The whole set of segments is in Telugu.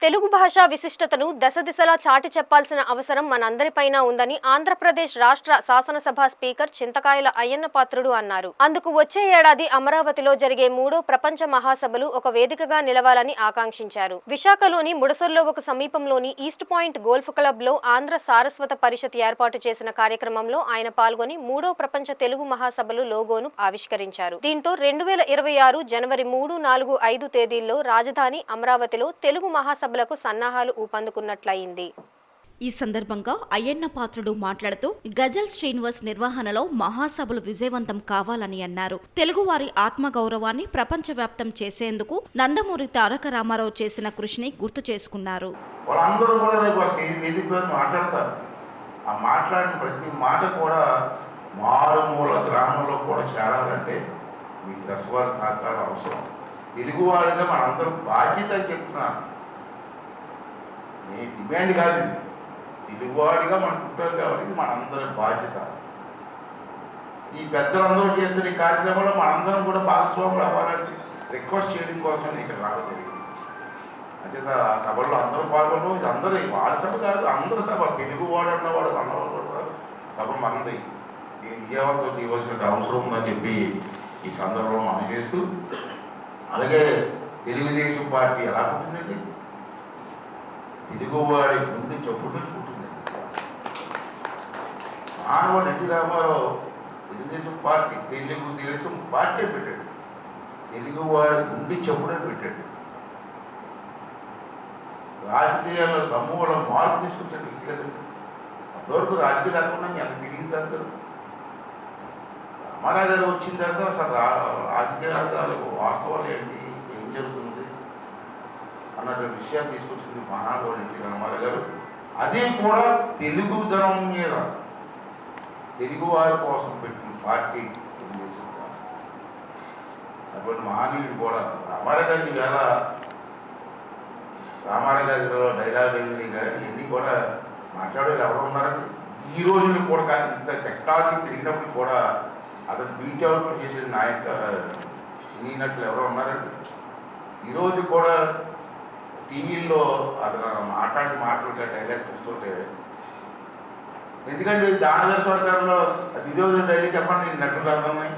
తెలుగు భాషా విశిష్టతను దశదిశలా చాటి చెప్పాల్సిన అవసరం మనందరిపైన ఉందని ఆంధ్రప్రదేశ్ రాష్ట్ర శాసనసభ స్పీకర్ చింతకాయల అయ్యన్న పాత్రుడు అన్నారు. అందుకు వచ్చే ఏడాది అమరావతిలో జరిగే 3వ ప్రపంచ మహాసభలు ఒక వేదికగా నిలవాలని ఆకాంక్షించారు. విశాఖలోని ముడసర్లోవకు సమీపంలోని ఈస్ట్ పాయింట్ గోల్ఫ్ క్లబ్ లో ఆంధ్ర సారస్వత పరిషత్ ఏర్పాటు చేసిన కార్యక్రమంలో ఆయన పాల్గొని 3వ ప్రపంచ తెలుగు మహాసభలు లోగోను ఆవిష్కరించారు. దీంతో 2026 జనవరి 3, 4, 5 తేదీల్లో రాజధాని అమరావతిలో తెలుగు మహాసభ సన్నాహాలు ఊపందుకున్నట్లయింది. ఈ సందర్భంగా అయ్యన్న పాత్రుడు మాట్లాడుతూ గజల్ శ్రీనివాస్ నిర్వహణలో మహాసభలు విజయవంతం కావాలని అన్నారు. తెలుగువారి ఆత్మగౌరవాన్ని ప్రపంచవ్యాప్తం చేసేందుకు నందమూరి తారక రామారావు చేసిన కృషిని గుర్తు చేసుకున్నారు. వాళ్ళందరూ కూడా రేపు మాట్లాడతారు. ఆ మాట్లాడిన ప్రతి మాట కూడా మారుమూల గ్రామంలో కూడా చేరాలంటే మీకు దశవారి సహకారం అవసరం. తెలుగువాడిగా మనందరూ బాధ్యత అని చెప్తున్నాను. మీ డిమాండ్ కాదు, ఇది తెలుగువాడిగా మనం పుట్టాం కాబట్టి ఇది మనందరి బాధ్యత. ఈ పెద్దలందరూ చేస్తున్న ఈ కార్యక్రమంలో మనందరం కూడా భాగస్వాములు అవ్వాలంటే రిక్వెస్ట్ చేయడం కోసం ఇక్కడ రావడం జరిగింది. అంచేత ఆ సభల్లో అందరూ పాల్గొనడం, ఇది అందరూ వాళ్ళ సభ కాదు, అందరి సభ. తెలుగువాడు అన్నవాడు అన్నవాడు కూడా సభ మనది. దీన్ని విజయవంతం చేయవలసిన అవసరం ఉందని చెప్పి ఈ సందర్భంలో మనం చేస్తూ, అలాగే తెలుగుదేశం పార్టీ ఎలా పుట్టిందండి? తెలుగువాడి ముందు చెప్పుకుంటూ పుట్టింది. మానవుడు ఎన్టీ రామారావు తెలుగుదేశం పార్టీ తెలుగుదేశం పార్టీ పెట్టాడు. తెలుగువాడి గుండి చెప్పుడని పెట్టాడు. రాజకీయాల్లో సమూహంలో మార్పు తీసుకొచ్చాడు వ్యక్తి కదండి. అంతవరకు రాజకీయాలు లేకుండా మీ అంత తెలియదు కాదు కదా. రామారావు గారు వచ్చిన తర్వాత అసలు రాజకీయాలకు వాస్తవాలు ఏంటి, ఏం జరుగుతుంది అన్నటువంటి విషయాన్ని తీసుకొచ్చింది మహానుభావుడు ఎన్టీ రామారావు గారు. అది కూడా తెలుగుదనం మీద, తెలుగువారి కోసం పెట్టిన పార్టీ తెలుగుదేశం. అటువంటి మహనీయుడు కూడా రామారావు గారి వేళ రామారావు గారిలో డైలాగులు కానీ ఇవన్నీ కూడా మాట్లాడేది ఎవరు ఉన్నారండి? ఈ రోజులు కూడా కానీ ఇంత టెక్నాలజీ తిరిగినప్పుడు కూడా అతను బీట్ అవుట్ చేసిన నాయక చిన్నట్లు ఎవరో ఉన్నారండి? ఈరోజు కూడా టీవీల్లో అతను మాట్లాడిన మాటలుగా డైలాగ్ చూస్తుంటే, ఎందుకంటే దానవేశ్వర సర్కారులో దుర్యోధన డైలీ చెప్పండి నటులు అందరినీ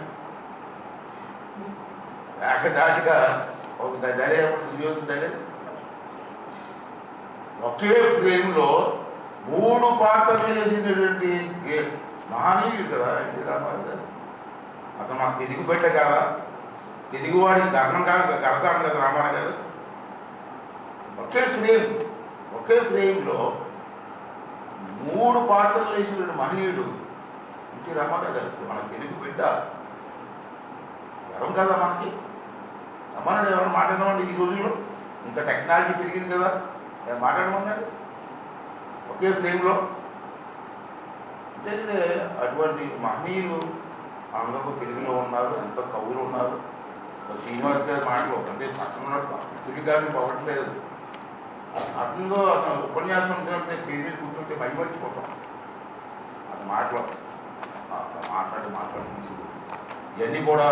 ఏకదాటిగా ఒక డైలాగ్ దుర్యోధన డైలాగ్ ఒకే ఫ్రేమ్లో 3 పాత్రలు చేసినటువంటి మహనీయుడు కదా ఎన్టీ రామారావు గారు. అతను మాకు తెలుగు పెట్ట కదా, తెలుగువాడికి ధర్మం కాదు కడతాను కదా రామారావు గారు. ఒకే ఫ్రేమ్లో 3 పాత్రలు వేసినటువంటి మహనీయుడు ఎన్టీ రామారావు గారు. మన తెలుగు బిడ్డ గర్వం కదా మనకి. రమ్మన్నాడు ఎవరైనా మాట్లాడమండి? ఈ రోజుల్లో ఇంత టెక్నాలజీ పెరిగింది కదా, నేను మాట్లాడమన్నాడు ఒకే ఫ్రేమ్లో. అంటే అటువంటి మహనీయులు అందరూ తెలుగులో ఉన్నారు. ఎంతో కవులు ఉన్నారు. శ్రీనివాస్ గారి మాటలు అంటే పక్కన సుడి గారిని పోవట్లేదు. అతనిలో అతను ఉపన్యాసం ఉంటే స్టేజ్ మీద కూర్చుంటే భయపడిపోతాం. అది మాట్లాడి ఇవన్నీ కూడా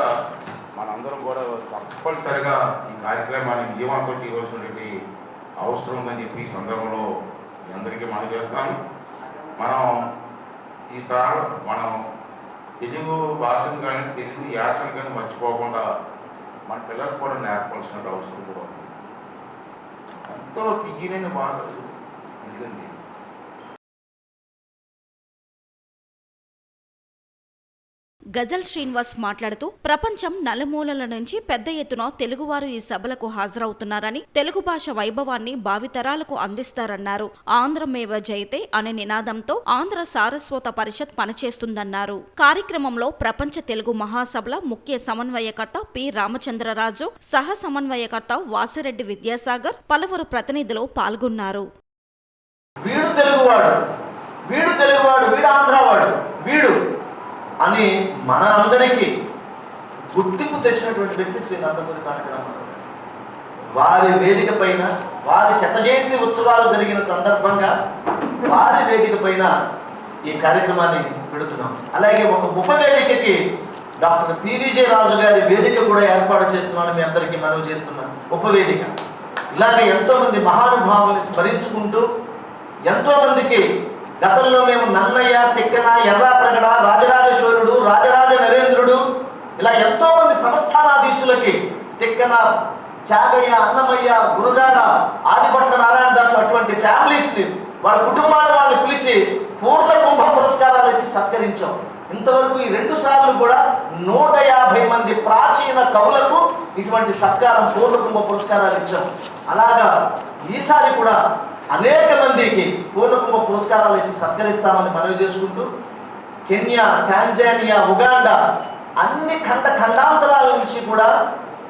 మనందరం కూడా తప్పనిసరిగా ఈ కార్యక్రమాన్ని విజయవంతం చేయవలసినటువంటి అవసరం ఉందని చెప్పి ఈ సందర్భంలో మీ అందరికీ మనం చేస్తాను. మనం ఈ స్థానంలో మనం తెలుగు భాషను కానీ తెలుగు యాసను కానీ మర్చిపోకుండా మన పిల్లలకు కూడా నేర్పాల్సిన అవసరం కూడా ఉంది. ఎంతో తీయని బాధ ఎందుకండి. గజల్ శ్రీనివాస్ మాట్లాడుతూ ప్రపంచం నలుమూలల నుంచి పెద్ద ఎత్తున తెలుగువారు ఈ సభలకు హాజరవుతున్నారని, తెలుగు భాష వైభవాన్ని భావితరాలకు అందిస్తారన్నారు. ఆంధ్రమేవ జయతే అనే నినాదంతో ఆంధ్ర సారస్వత పరిషత్ పనిచేస్తుందన్నారు. కార్యక్రమంలో ప్రపంచ తెలుగు మహాసభల ముఖ్య సమన్వయకర్త పి రామచంద్రరాజు, సహ సమన్వయకర్త వాసిరెడ్డి విద్యాసాగర్, పలువురు ప్రతినిధులు పాల్గొన్నారు. వీడు తెలుగువాడు, వీడు తెలుగువాడు, వీడు ఆంధ్రవాడు, వీడు అని మనందరికీ గుర్తింపు తెచ్చినటువంటి వ్యక్తి శ్రీ నందమూరి తారక రామారావు. వారి వేదిక పైన, వారి శత జయంతి ఉత్సవాలు జరిగిన సందర్భంగా వారి వేదిక పైన ఈ కార్యక్రమాన్ని పెడుతున్నాం. అలాగే ఒక ఉపవేదికకి డాక్టర్ పివిజే రాజు గారి వేదిక కూడా ఏర్పాటు చేస్తున్నాను. మీ అందరికీ మనవి చేస్తున్నాను. ఉపవేదిక ఇలాగ ఎంతోమంది మహానుభావుల్ని స్మరించుకుంటూ ఎంతోమందికి గతంలో మేము నన్నయ్య, తిక్కన, ఎర్రాప్రగడ, రాజరాజ చోళుడు, రాజరాజ నరేంద్రుడు ఇలా ఎంతోమంది సంస్థానాధీశులకి తిక్కన, చాగయ్య, అన్నమయ్య, గురజాడ, ఆదిపట్ల నారాయణదాసు అటువంటి ఫ్యామిలీస్ని వాళ్ళ కుటుంబాల వాళ్ళని పిలిచి పూర్ణ కుంభ పురస్కారాలు ఇచ్చి సత్కరించాం. ఇంతవరకు ఈ 2 సార్లు కూడా 150 మంది ప్రాచీన కవులకు ఇటువంటి సత్కారం పూర్ణ కుంభ పురస్కారాలు ఇచ్చాం. అలాగా ఈసారి కూడా అనేక మందికి పూర్ణ కుంభ పురస్కారాలు ఇచ్చి సత్కరిస్తామని మనవి చేసుకుంటూ కెన్యా, టాంజానియా, ఉగాండా అన్ని ఖండాంతరాల నుంచి కూడా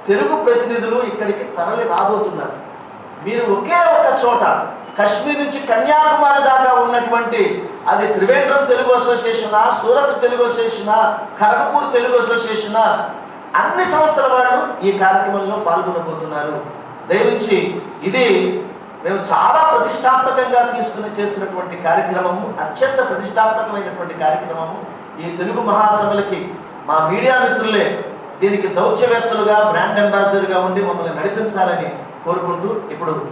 తెలుగు ప్రతినిధులు ఇక్కడికి తరలి రాబోతున్నారు. మీరు ఒకే ఒక చోట కశ్మీర్ నుంచి కన్యాకుమారి దాకా ఉన్నటువంటి అది త్రివేంద్రం తెలుగు అసోసియేషనా, సూరత్ తెలుగు అసోసియేషనా, ఖరగ్పూర్ తెలుగు అసోసియేషనా అన్ని సంస్థల వాళ్ళు ఈ కార్యక్రమంలో పాల్గొనబోతున్నారు. దయవుంచి ఇది మేము చాలా ప్రతిష్టాత్మకంగా చేస్తున్నటువంటి కార్యక్రమము, అత్యంత ప్రతిష్టాత్మకమైనటువంటి కార్యక్రమము. ఈ తెలుగు మహాసభలకి మా మీడియా మిత్రులే దీనికి దౌత్యవేత్తలుగా, బ్రాండ్ అంబాసిడర్గా ఉండి మమ్మల్ని నడిపించాలని కోరుకుంటూ ఇప్పుడు